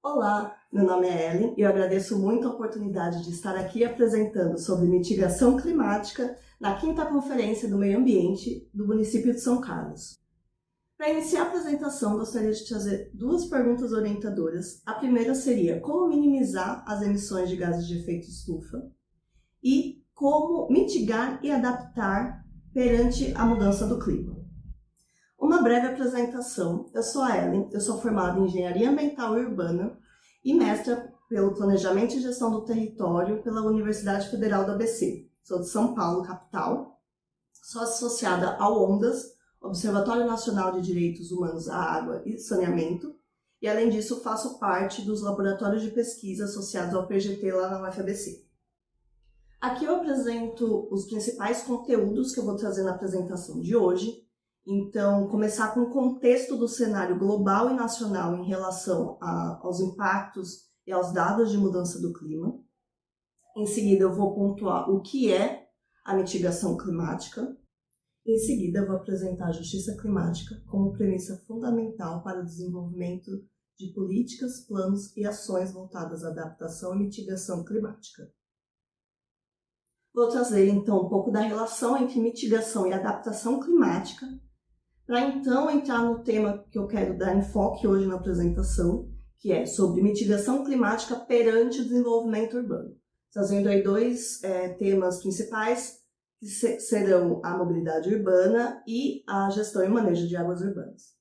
Olá, meu nome é Ellen e eu agradeço muito a oportunidade de estar aqui apresentando sobre mitigação climática na 5ª Conferência do Meio Ambiente do município de São Carlos. Para iniciar a apresentação, gostaria de trazer 2 perguntas orientadoras. A primeira seria como minimizar as emissões de gases de efeito estufa e como mitigar e adaptar perante a mudança do clima. Uma breve apresentação. Eu sou a Ellen, eu sou formada em Engenharia Ambiental e Urbana e mestra pelo Planejamento e Gestão do Território pela Universidade Federal do ABC. Sou de São Paulo, capital. Sou associada ao ONDAS, Observatório Nacional de Direitos Humanos à Água e Saneamento, e além disso faço parte dos laboratórios de pesquisa associados ao PGT lá na UFABC. Aqui eu apresento os principais conteúdos que eu vou trazer na apresentação de hoje. Então, começar com o contexto do cenário global e nacional em relação aos impactos e aos dados de mudança do clima. Em seguida, eu vou pontuar o que é a mitigação climática. Em seguida, eu vou apresentar a justiça climática como premissa fundamental para o desenvolvimento de políticas, planos e ações voltadas à adaptação e mitigação climática. Vou trazer, então, um pouco da relação entre mitigação e adaptação climática, para então entrar no tema que eu quero dar enfoque hoje na apresentação, que é sobre mitigação climática perante o desenvolvimento urbano. Trazendo aí 2 temas principais, que serão a mobilidade urbana e a gestão e manejo de águas urbanas.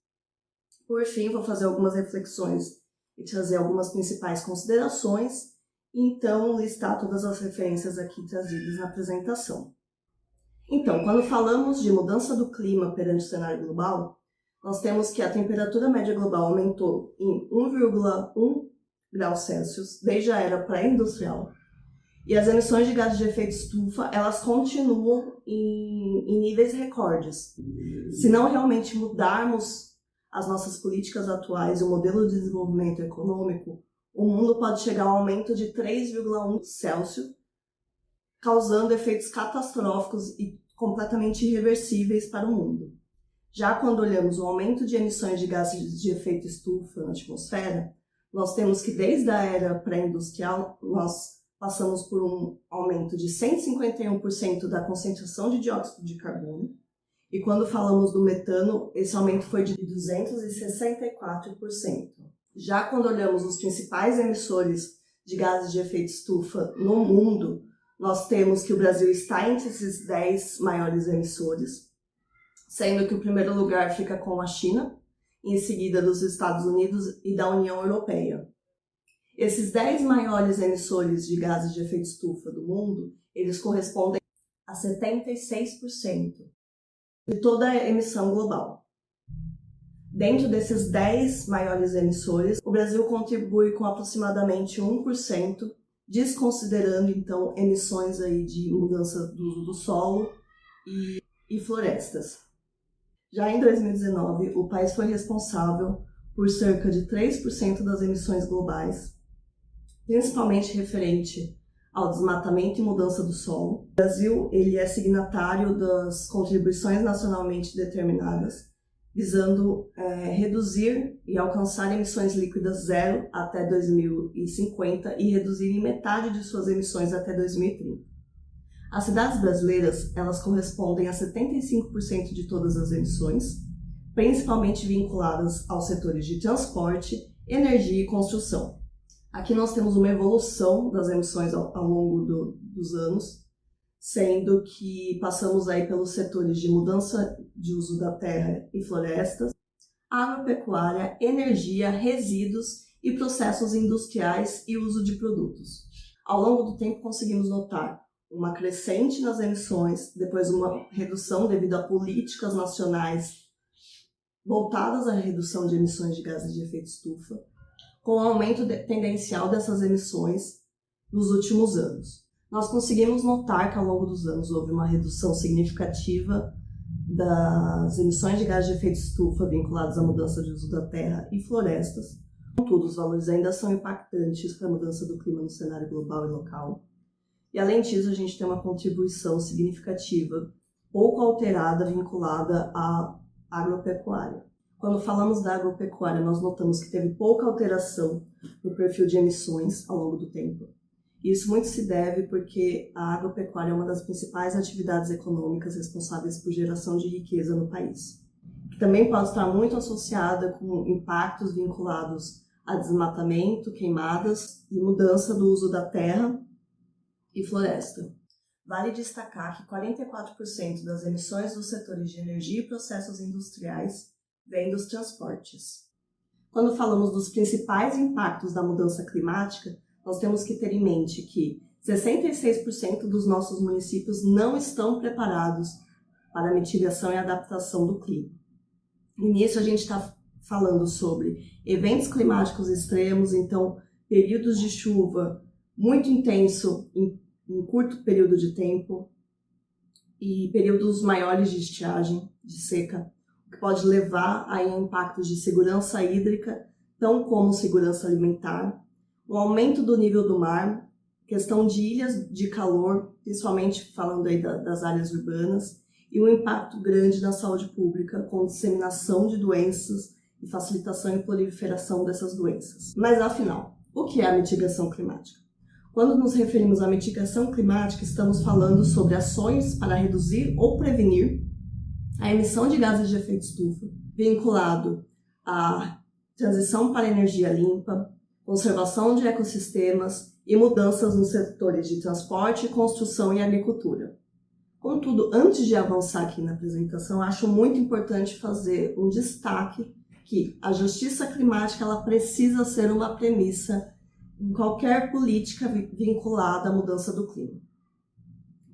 Por fim, vou fazer algumas reflexões e trazer algumas principais considerações, e então listar todas as referências aqui trazidas na apresentação. Então, quando falamos de mudança do clima perante o cenário global, nós temos que a temperatura média global aumentou em 1,1 graus Celsius desde a era pré-industrial, e as emissões de gases de efeito estufa, elas continuam em níveis recordes. Se não realmente mudarmos as nossas políticas atuais e o modelo de desenvolvimento econômico, o mundo pode chegar ao aumento de 3,1 Celsius, causando efeitos catastróficos e completamente irreversíveis para o mundo. Já quando olhamos o aumento de emissões de gases de efeito estufa na atmosfera, nós temos que desde a era pré-industrial, nós passamos por um aumento de 151% da concentração de dióxido de carbono, e quando falamos do metano, esse aumento foi de 264%. Já quando olhamos os principais emissores de gases de efeito estufa no mundo, nós temos que o Brasil está entre esses 10 maiores emissores, sendo que o primeiro lugar fica com a China, em seguida dos Estados Unidos e da União Europeia. Esses 10 maiores emissores de gases de efeito estufa do mundo, eles correspondem a 76% de toda a emissão global. Dentro desses 10 maiores emissores, o Brasil contribui com aproximadamente 1%, desconsiderando, então, emissões aí de mudança do uso do solo e florestas. Já em 2019, o país foi responsável por cerca de 3% das emissões globais, principalmente referente ao desmatamento e mudança do solo. O Brasil ele é signatário das contribuições nacionalmente determinadas, visando reduzir e alcançar emissões líquidas zero até 2050 e reduzir em metade de suas emissões até 2030. As cidades brasileiras, elas correspondem a 75% de todas as emissões, principalmente vinculadas aos setores de transporte, energia e construção. Aqui nós temos uma evolução das emissões ao longo dos anos, sendo que passamos aí pelos setores de mudança de uso da terra e florestas, agropecuária, energia, resíduos e processos industriais e uso de produtos. Ao longo do tempo conseguimos notar uma crescente nas emissões, depois uma redução devido a políticas nacionais voltadas à redução de emissões de gases de efeito estufa, com o aumento tendencial dessas emissões nos últimos anos. Nós conseguimos notar que ao longo dos anos houve uma redução significativa das emissões de gases de efeito estufa vinculadas à mudança de uso da terra e florestas. Contudo, os valores ainda são impactantes para a mudança do clima no cenário global e local. E além disso, a gente tem uma contribuição significativa, pouco alterada, vinculada à agropecuária. Quando falamos da agropecuária, nós notamos que teve pouca alteração no perfil de emissões ao longo do tempo. Isso muito se deve porque a agropecuária é uma das principais atividades econômicas responsáveis por geração de riqueza no país, que também pode estar muito associada com impactos vinculados a desmatamento, queimadas e mudança do uso da terra e floresta. Vale destacar que 44% das emissões dos setores de energia e processos industriais vêm dos transportes. Quando falamos dos principais impactos da mudança climática, nós temos que ter em mente que 66% dos nossos municípios não estão preparados para a mitigação e adaptação do clima. E nisso a gente está falando sobre eventos climáticos extremos, então períodos de chuva muito intenso em curto período de tempo e períodos maiores de estiagem, de seca, o que pode levar a impactos de segurança hídrica, tão como segurança alimentar, o aumento do nível do mar, questão de ilhas de calor, principalmente falando aí das áreas urbanas, e um impacto grande na saúde pública com disseminação de doenças e facilitação e proliferação dessas doenças. Mas afinal, o que é a mitigação climática? Quando nos referimos à mitigação climática, estamos falando sobre ações para reduzir ou prevenir a emissão de gases de efeito estufa, vinculado à transição para energia limpa, conservação de ecossistemas e mudanças nos setores de transporte, construção e agricultura. Contudo, antes de avançar aqui na apresentação, acho muito importante fazer um destaque que a justiça climática ela precisa ser uma premissa em qualquer política vinculada à mudança do clima.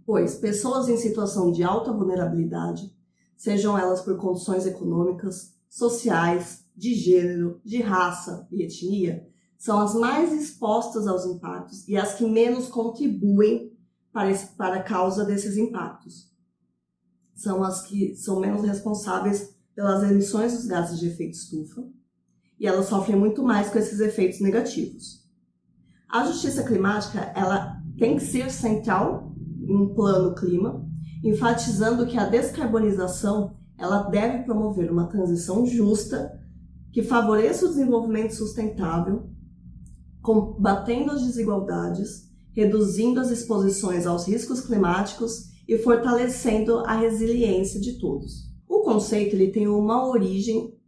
Pois pessoas em situação de alta vulnerabilidade, sejam elas por condições econômicas, sociais, de gênero, de raça e etnia, são as mais expostas aos impactos e as que menos contribuem para a causa desses impactos. São as que são menos responsáveis pelas emissões dos gases de efeito estufa e elas sofrem muito mais com esses efeitos negativos. A justiça climática ela tem que ser central em um plano clima, enfatizando que a descarbonização ela deve promover uma transição justa que favoreça o desenvolvimento sustentável, combatendo as desigualdades, reduzindo as exposições aos riscos climáticos e fortalecendo a resiliência de todos. O conceito ele tem uma origem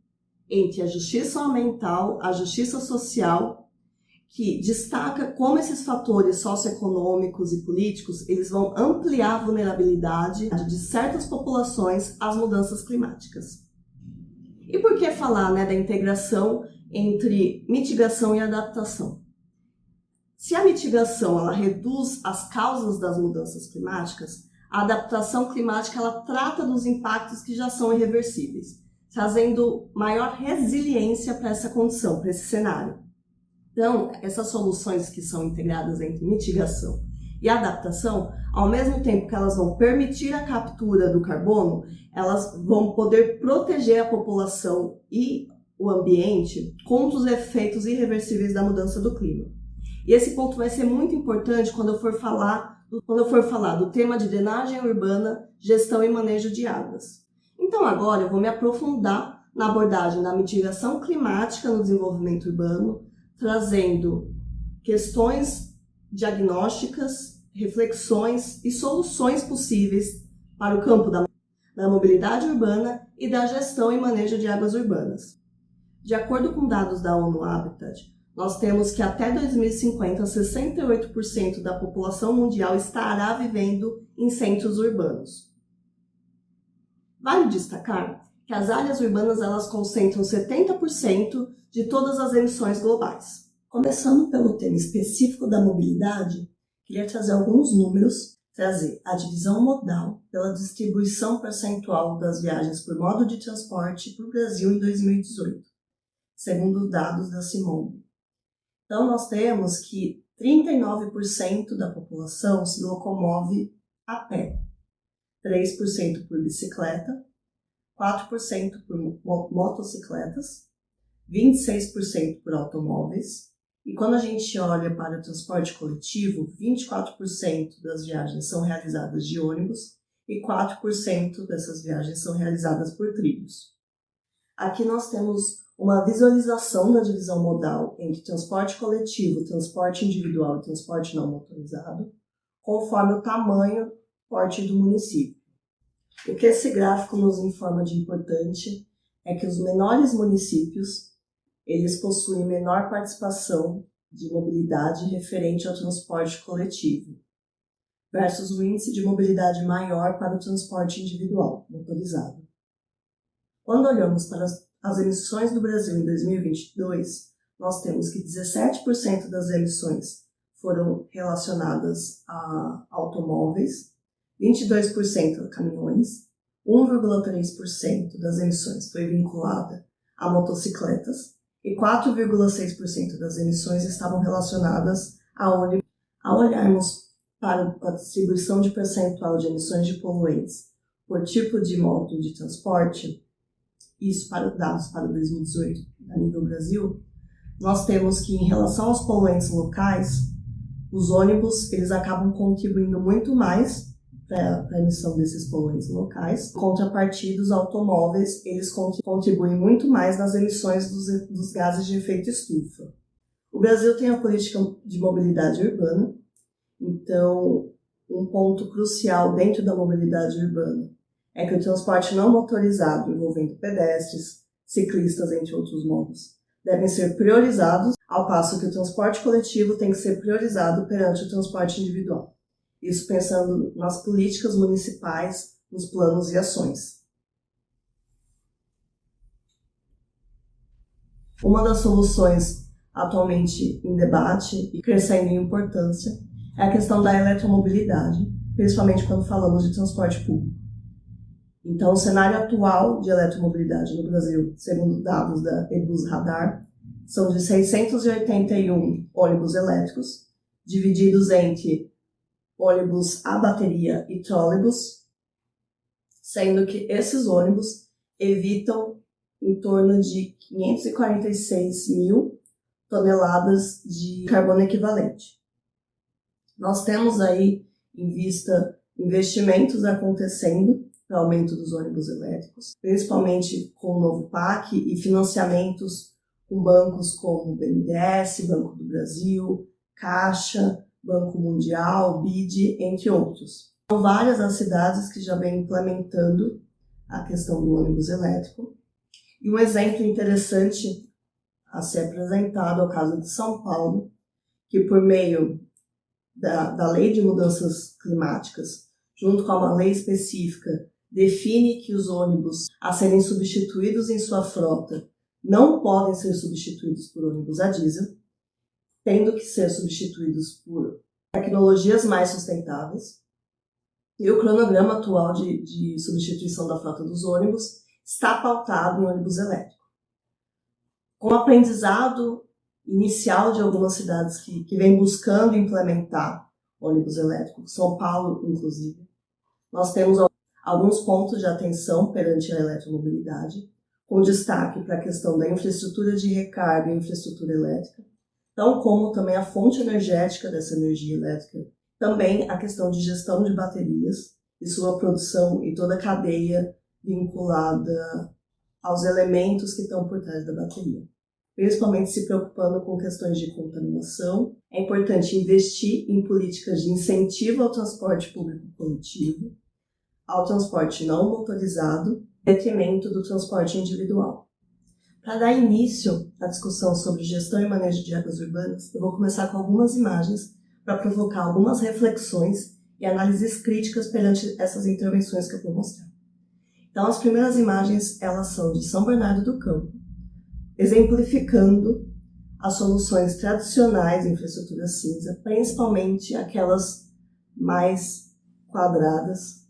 entre a justiça ambiental, a justiça social, que destaca como esses fatores socioeconômicos e políticos eles vão ampliar a vulnerabilidade de certas populações às mudanças climáticas. E por que falar da integração entre mitigação e adaptação? Se a mitigação ela reduz as causas das mudanças climáticas, a adaptação climática ela trata dos impactos que já são irreversíveis, trazendo maior resiliência para essa condição, para esse cenário. Então, essas soluções que são integradas entre mitigação e adaptação, ao mesmo tempo que elas vão permitir a captura do carbono, elas vão poder proteger a população e o ambiente contra os efeitos irreversíveis da mudança do clima. E esse ponto vai ser muito importante quando eu for falar do tema de drenagem urbana, gestão e manejo de águas. Então agora eu vou me aprofundar na abordagem da mitigação climática no desenvolvimento urbano, trazendo questões diagnósticas, reflexões e soluções possíveis para o campo da mobilidade urbana e da gestão e manejo de águas urbanas. De acordo com dados da ONU Habitat, nós temos que até 2050, 68% da população mundial estará vivendo em centros urbanos. Vale destacar que as áreas urbanas elas concentram 70% de todas as emissões globais. Começando pelo tema específico da mobilidade, queria trazer alguns números, trazer a divisão modal pela distribuição percentual das viagens por modo de transporte para o Brasil em 2018, segundo dados da CIMOB. Então, nós temos que 39% da população se locomove a pé, 3% por bicicleta, 4% por motocicletas, 26% por automóveis E quando a gente olha para o transporte coletivo, 24% das viagens são realizadas de ônibus e 4% dessas viagens são realizadas por trilhos. Aqui nós temos uma visualização da divisão modal entre transporte coletivo, transporte individual e transporte não motorizado, conforme o tamanho e porte do município. O que esse gráfico nos informa de importante é que os menores municípios, eles possuem menor participação de mobilidade referente ao transporte coletivo, versus o índice de mobilidade maior para o transporte individual, motorizado. Quando olhamos para as emissões do Brasil em 2022, nós temos que 17% das emissões foram relacionadas a automóveis, 22% a caminhões, 1,3% das emissões foi vinculada a motocicletas e 4,6% das emissões estavam relacionadas a ônibus. Ao olharmos para a distribuição de percentual de emissões de poluentes por tipo de modo de transporte, isso para dados para 2018 a nível Brasil, nós temos que, em relação aos poluentes locais, os ônibus eles acabam contribuindo muito mais para a emissão desses poluentes locais. Em contrapartida, os automóveis eles contribuem muito mais nas emissões dos gases de efeito estufa. O Brasil tem a política de mobilidade urbana, então um ponto crucial dentro da mobilidade urbana é que o transporte não motorizado, envolvendo pedestres, ciclistas, entre outros modos, devem ser priorizados, ao passo que o transporte coletivo tem que ser priorizado perante o transporte individual. Isso pensando nas políticas municipais, nos planos e ações. Uma das soluções atualmente em debate e crescendo em importância é a questão da eletromobilidade, principalmente quando falamos de transporte público. Então, o cenário atual de eletromobilidade no Brasil, segundo dados da EBUS Radar, são de 681 ônibus elétricos, divididos entre ônibus a bateria e trólebus, sendo que esses ônibus evitam em torno de 546 mil toneladas de carbono equivalente. Nós temos aí em vista investimentos acontecendo para o aumento dos ônibus elétricos, principalmente com o novo PAC e financiamentos com bancos como o BNDES, Banco do Brasil, Caixa, Banco Mundial, BID, entre outros. São várias as cidades que já vêm implementando a questão do ônibus elétrico. E um exemplo interessante a ser apresentado é o caso de São Paulo, que por meio da Lei de Mudanças Climáticas, junto com uma lei específica, define que os ônibus a serem substituídos em sua frota não podem ser substituídos por ônibus a diesel, tendo que ser substituídos por tecnologias mais sustentáveis. E o cronograma atual de substituição da frota dos ônibus está pautado em ônibus elétrico. Com o aprendizado inicial de algumas cidades que vêm buscando implementar ônibus elétrico, São Paulo inclusive, nós temos alguns pontos de atenção perante a eletromobilidade, com destaque para a questão da infraestrutura de recarga e infraestrutura elétrica, tão como também a fonte energética dessa energia elétrica, também a questão de gestão de baterias e sua produção e toda a cadeia vinculada aos elementos que estão por trás da bateria. Principalmente se preocupando com questões de contaminação, é importante investir em políticas de incentivo ao transporte público coletivo, ao transporte não motorizado, em detrimento do transporte individual. Para dar início à discussão sobre gestão e manejo de áreas urbanas, eu vou começar com algumas imagens para provocar algumas reflexões e análises críticas perante essas intervenções que eu vou mostrar. Então, as primeiras imagens, elas são de São Bernardo do Campo, exemplificando as soluções tradicionais de infraestrutura cinza, principalmente aquelas mais quadradas,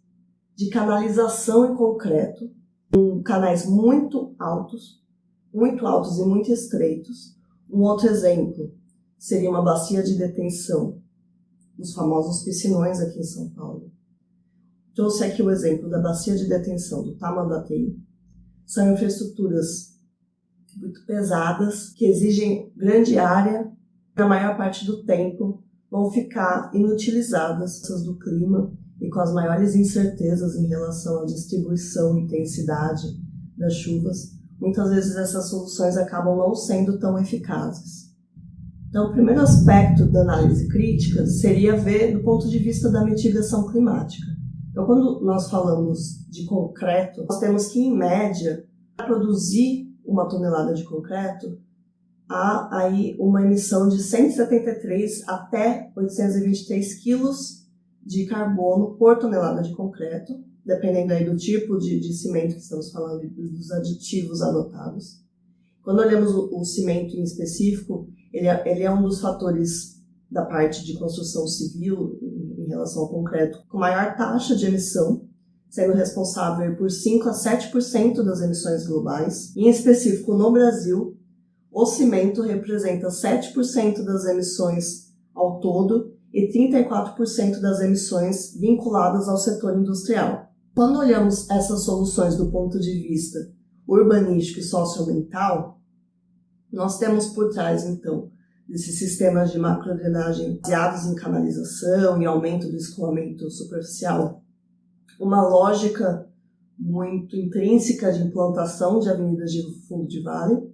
de canalização em concreto, com canais muito altos e muito estreitos. Um outro exemplo seria uma bacia de detenção, os famosos piscinões aqui em São Paulo. Trouxe aqui o exemplo da bacia de detenção do Tamanduateí. São infraestruturas muito pesadas, que exigem grande área na maior parte do tempo, vão ficar inutilizadas do clima e com as maiores incertezas em relação à distribuição e intensidade das chuvas. Muitas vezes essas soluções acabam não sendo tão eficazes. Então, o primeiro aspecto da análise crítica seria ver do ponto de vista da mitigação climática. Então, quando nós falamos de concreto, nós temos que, em média, para produzir uma tonelada de concreto, há aí uma emissão de 173 até 823 quilos de carbono por tonelada de concreto, dependendo aí do tipo de cimento que estamos falando e dos aditivos adotados. Quando olhamos o cimento em específico, ele é um dos fatores da parte de construção civil em relação ao concreto com maior taxa de emissão, sendo responsável por 5 a 7% das emissões globais. Em específico, no Brasil, o cimento representa 7% das emissões ao todo e 34% das emissões vinculadas ao setor industrial. Quando olhamos essas soluções do ponto de vista urbanístico e socioambiental, nós temos por trás, então, desses sistemas de macrodrenagem baseados em canalização e aumento do escoamento superficial, uma lógica muito intrínseca de implantação de avenidas de fundo de vale,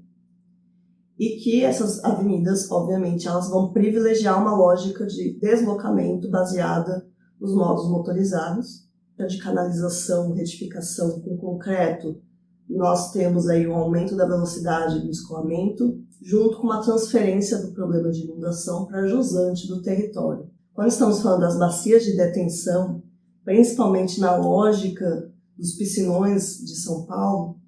e que essas avenidas, obviamente, elas vão privilegiar uma lógica de deslocamento baseada nos modos motorizados, de canalização, retificação com concreto. Nós temos aí um aumento da velocidade do escoamento, junto com uma transferência do problema de inundação para jusante do território. Quando estamos falando das bacias de detenção, principalmente na lógica dos piscinões de São Paulo,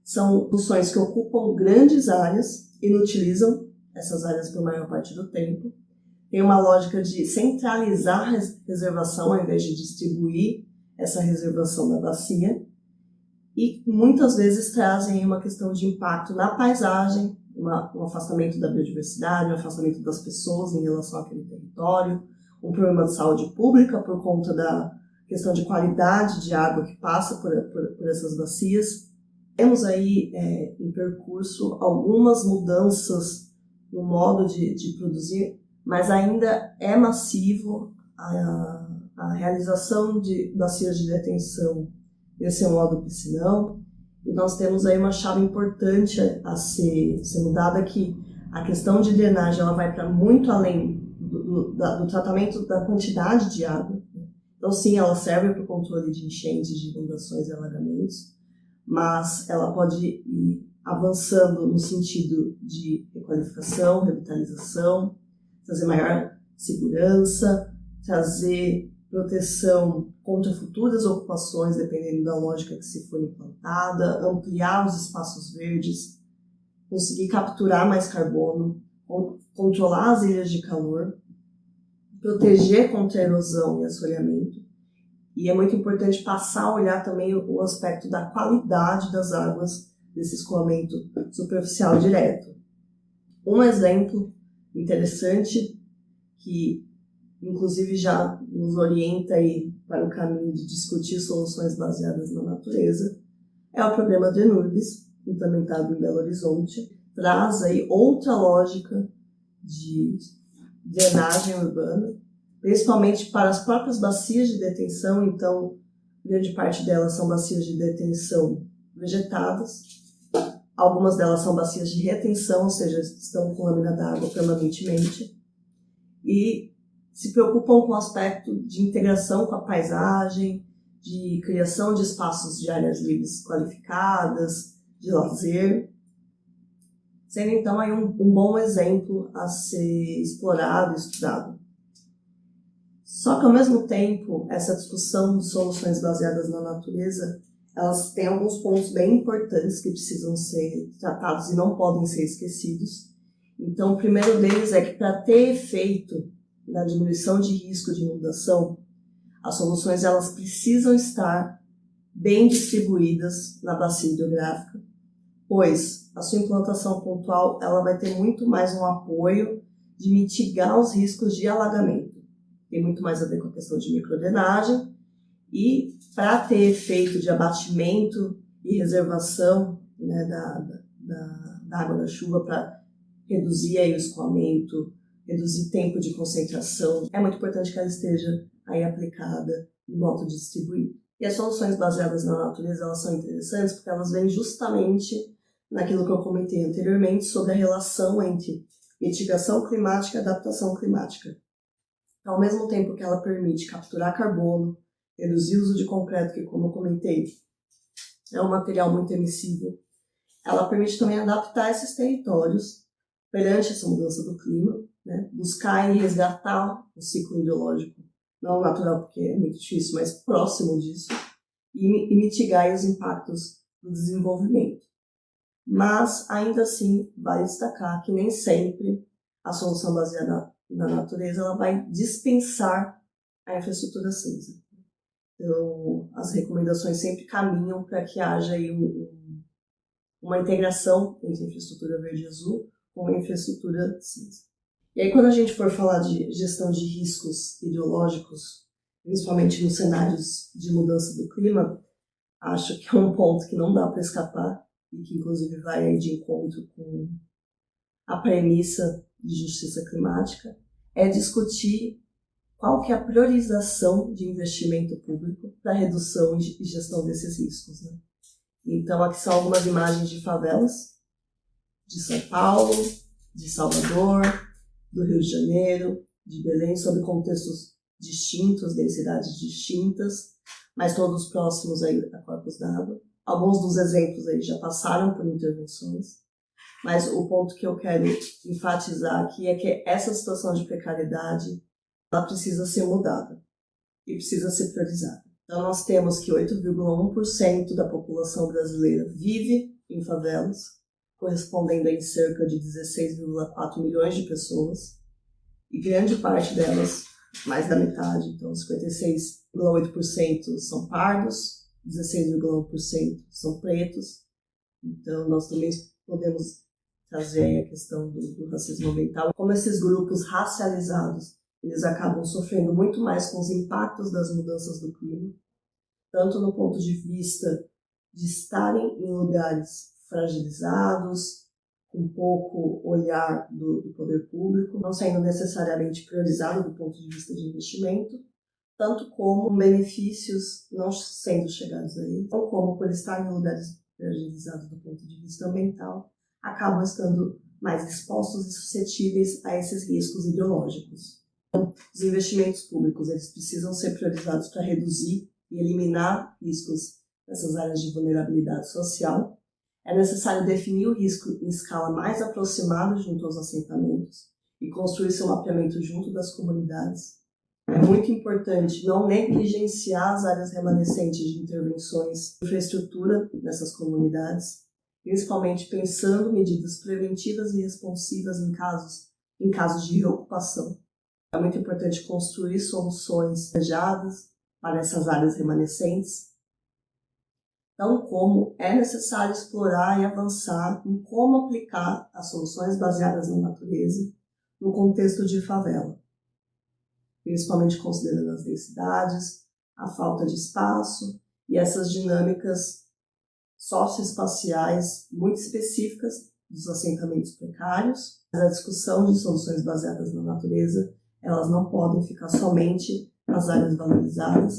são soluções que ocupam grandes áreas, inutilizam essas áreas por maior parte do tempo. Tem uma lógica de centralizar a reservação ao invés de distribuir essa reservação na bacia, e muitas vezes trazem uma questão de impacto na paisagem, um afastamento da biodiversidade, um afastamento das pessoas em relação àquele território, um problema de saúde pública por conta da questão de qualidade de água que passa por essas bacias. Temos aí em percurso algumas mudanças no modo de produzir, mas ainda é massivo a realização de bacias de detenção desse modo piscinão, e nós temos aí uma chave importante a ser mudada, que a questão de drenagem ela vai para muito além do tratamento da quantidade de água. Então sim, ela serve para o controle de enchentes, de inundações e alagamentos, mas ela pode ir avançando no sentido de requalificação, revitalização, trazer maior segurança, trazer proteção contra futuras ocupações, dependendo da lógica que se for implantada, ampliar os espaços verdes, conseguir capturar mais carbono, controlar as ilhas de calor, proteger contra a erosão e assoreamento. E é muito importante passar a olhar também o aspecto da qualidade das águas desse escoamento superficial direto. Um exemplo interessante que inclusive já nos orienta aí para o caminho de discutir soluções baseadas na natureza, é o programa Drenurbis, implementado em Belo Horizonte. Traz aí outra lógica de drenagem urbana, principalmente para as próprias bacias de detenção. Então, grande parte delas são bacias de detenção vegetadas, algumas delas são bacias de retenção, ou seja, estão com lâmina d'água permanentemente, e se preocupam com o aspecto de integração com a paisagem, de criação de espaços de áreas livres qualificadas, de lazer, sendo então aí um bom exemplo a ser explorado e estudado. Só que ao mesmo tempo, essa discussão de soluções baseadas na natureza, elas têm alguns pontos bem importantes que precisam ser tratados e não podem ser esquecidos. Então, o primeiro deles é que para ter efeito na diminuição de risco de inundação, as soluções elas precisam estar bem distribuídas na bacia hidrográfica, pois a sua implantação pontual ela vai ter muito mais um apoio de mitigar os riscos de alagamento. Tem muito mais a ver com a questão de microdrenagem, e para ter efeito de abatimento e reservação, né, da água da chuva, para reduzir aí o escoamento, reduzir tempo de concentração. É muito importante que ela esteja aí aplicada em modo distribuído. E as soluções baseadas na natureza, elas são interessantes porque elas vêm justamente naquilo que eu comentei anteriormente sobre a relação entre mitigação climática e adaptação climática. Ao mesmo tempo que ela permite capturar carbono, reduzir o uso de concreto, que, como eu comentei, é um material muito emissível, ela permite também adaptar esses territórios perante essa mudança do clima, né? Buscar e resgatar o ciclo hidrológico, não natural porque é muito difícil, mas próximo disso, e mitigar os impactos do desenvolvimento. Mas, ainda assim, vale destacar que nem sempre a solução baseada na natureza ela vai dispensar a infraestrutura cinza. Então, as recomendações sempre caminham para que haja aí uma integração entre a infraestrutura verde e azul com a infraestrutura cinza. E aí, quando a gente for falar de gestão de riscos hidrológicos, principalmente nos cenários de mudança do clima, acho que é um ponto que não dá para escapar e que, inclusive, vai aí de encontro com a premissa de justiça climática, é discutir qual que é a priorização de investimento público para redução e gestão desses riscos, né? Então, aqui são algumas imagens de favelas de São Paulo, de Salvador, do Rio de Janeiro, de Belém, sob contextos distintos, densidades distintas, mas todos próximos aí a corpos d'água. Alguns dos exemplos aí já passaram por intervenções, mas o ponto que eu quero enfatizar aqui é que essa situação de precariedade ela precisa ser mudada e precisa ser priorizada. Então, nós temos que 8,1% da população brasileira vive em favelas, correspondendo a cerca de 16,4 milhões de pessoas, e grande parte delas, mais da metade, então 56,8% são pardos, 16,1% são pretos. Então, nós também podemos trazer aí a questão do racismo ambiental. Como esses grupos racializados, eles acabam sofrendo muito mais com os impactos das mudanças do clima, tanto no ponto de vista de estarem em lugares fragilizados, com pouco olhar do poder público, não sendo necessariamente priorizado do ponto de vista de investimento, tanto como benefícios não sendo chegados a eles, ou como por estar em lugares fragilizados do ponto de vista ambiental, acabam estando mais expostos e suscetíveis a esses riscos ideológicos. Então, os investimentos públicos eles precisam ser priorizados para reduzir e eliminar riscos nessas áreas de vulnerabilidade social. É necessário definir o risco em escala mais aproximada junto aos assentamentos e construir seu mapeamento junto das comunidades. É muito importante não negligenciar as áreas remanescentes de intervenções de infraestrutura nessas comunidades, principalmente pensando medidas preventivas e responsivas em casos de reocupação. É muito importante construir soluções planejadas para essas áreas remanescentes, então como é necessário explorar e avançar em como aplicar as soluções baseadas na natureza no contexto de favela, principalmente considerando as densidades, a falta de espaço e essas dinâmicas socioespaciais muito específicas dos assentamentos precários. A discussão de soluções baseadas na natureza, elas não podem ficar somente nas áreas valorizadas,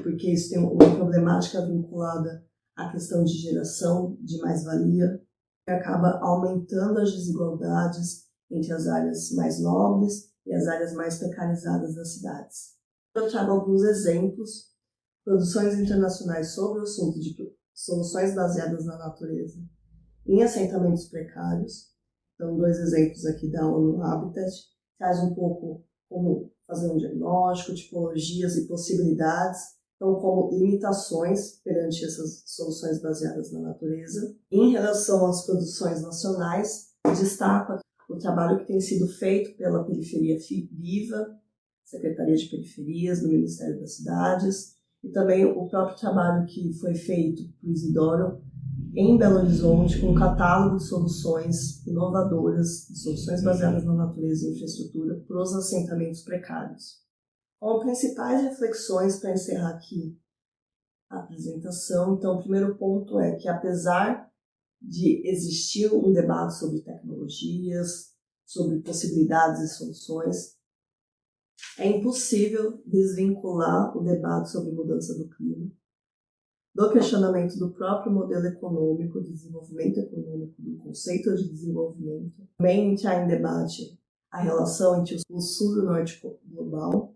porque isso tem uma problemática vinculada à questão de geração de mais-valia, que acaba aumentando as desigualdades entre as áreas mais nobres e as áreas mais precarizadas das cidades. Eu trago alguns exemplos, produções internacionais sobre o assunto de soluções baseadas na natureza em assentamentos precários. Então, 2 exemplos aqui da ONU Habitat, traz um pouco como fazer um diagnóstico, tipologias e possibilidades, então como limitações perante essas soluções baseadas na natureza. Em relação às produções nacionais, destaco o trabalho que tem sido feito pela Periferia Viva, Secretaria de Periferias do Ministério das Cidades, e também o próprio trabalho que foi feito por Isidoro em Belo Horizonte, com um catálogo de soluções inovadoras, de soluções baseadas na natureza e infraestrutura para os assentamentos precários. Como principais reflexões para encerrar aqui a apresentação, então o primeiro ponto é que apesar de existir um debate sobre tecnologias, sobre possibilidades e soluções, é impossível desvincular o debate sobre mudança do clima do questionamento do próprio modelo econômico, de desenvolvimento econômico, do conceito de desenvolvimento. Também entrar em debate a relação entre o sul e o norte global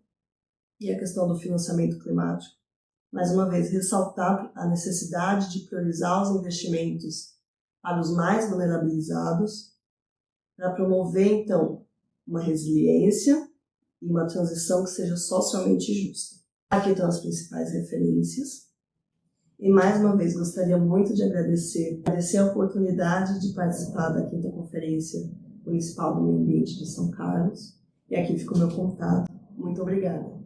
e a questão do financiamento climático. Mais uma vez, ressaltar a necessidade de priorizar os investimentos para os mais vulnerabilizados, para promover, então, uma resiliência e uma transição que seja socialmente justa. Aqui estão as principais referências. E, mais uma vez, gostaria muito de agradecer a oportunidade de participar da 5ª Conferência Municipal do Meio Ambiente de São Carlos. E aqui fica o meu contato. Muito obrigada.